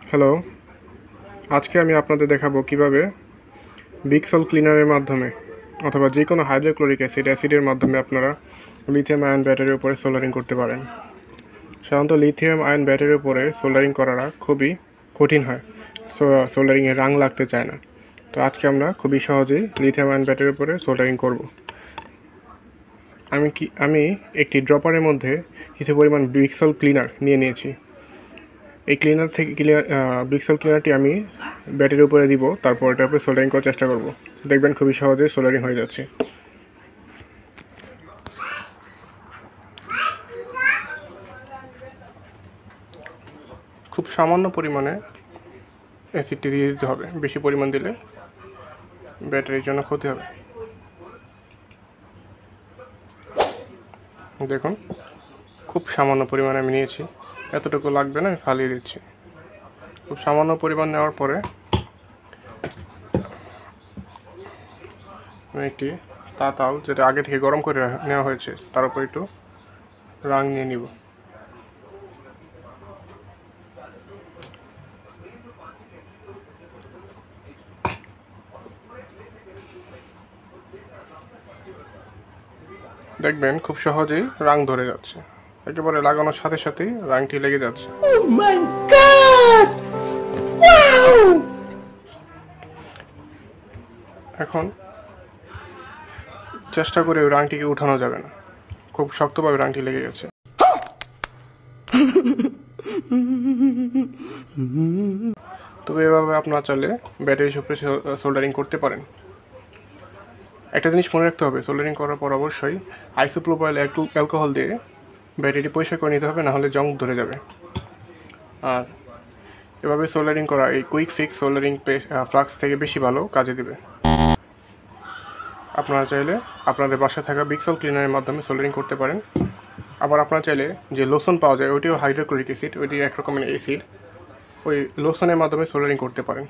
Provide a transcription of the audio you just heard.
Hello, আজকে আমি আপনাদের দেখাবো কিভাবে বিগ সল ক্লিনারের মাধ্যমে অথবা যে কোনো হাইড্রোক্লোরিক অ্যাসিডের মাধ্যমে আপনারা লিথিয়াম আয়ন ব্যাটারির উপরে সোল্ডারিং করতে পারেন। সাধারণত লিথিয়াম আয়ন ব্যাটারির উপরে সোল্ডারিং করাটা খুবই কঠিন হয়, সোল্ডারিংয়ে রাং লাগতে চায় না। তো আজকে আমরা খুবই সহজেই লিথিয়াম আয়ন ব্যাটারির উপরে সোল্ডারিং করব। আমি একটি ড্রপারের মধ্যে কিছু পরিমাণ বিগ সল ক্লিনার নিয়ে নিয়েছি। এই বিগ সল ক্লিনারটি আমি ব্যাটারির উপরে দিব, তারপর এটার উপরে সোল্ডারিং করার চেষ্টা করব। দেখবেন খুবই সহজে সোল্ডারিং হয়ে যাচ্ছে। খুব সামান্য পরিমাণে অ্যাসিডটি দিয়ে দিতে হবে, বেশি পরিমাণ দিলে ব্যাটারির জন্য ক্ষতি হবে। দেখুন, খুব সামান্য পরিমাণে আমি নিয়েছি, এতটুকু লাগবে না, আমি ফালিয়ে দিচ্ছি। খুব সামান্য পরিমাণ নেওয়ার পরে আমি একটি তাওয়াল, যেটা আগে থেকে গরম করে নেওয়া হয়েছে, তার উপর একটু রাং নিয়ে নিব। দেখবেন খুব সহজেই রাং ধরে যাচ্ছে, একেবারে লাগানোর সাথে সাথেই রাংটি লেগে যাচ্ছে। এখন চেষ্টা করে ওই রাংটিকে উঠানো যাবে না, খুব শক্তভাবে রাংটি লেগে গেছে। তবে এভাবে আপনারা চাইলে ব্যাটারির উপরে সোল্ডারিং করতে পারেন। একটা জিনিস মনে রাখতে হবে, সোল্ডারিং করার পর অবশ্যই আইসোপ্রোপাইল অ্যালকোহল দিয়ে ব্যাটারিটি পরিষ্কার করে নিতে হবে, নাহলে জং ধরে যাবে। আর এভাবে সোল্ডারিং করা এই কুইক ফিক্স সোল্ডারিং ফ্লাক্স থেকে বেশি ভালো কাজে দেবে। আপনারা চাইলে আপনাদের বাসায় থাকা বিগ সল ক্লিনারের মাধ্যমে সোল্ডারিং করতে পারেন। আবার আপনারা চাইলে যে লোশন পাওয়া যায়, ওইটিও হাইড্রোক্লোরিক অ্যাসিড, ওইটি এক রকমের অ্যাসিড, ওই লোশনের মাধ্যমে সোল্ডারিং করতে পারেন।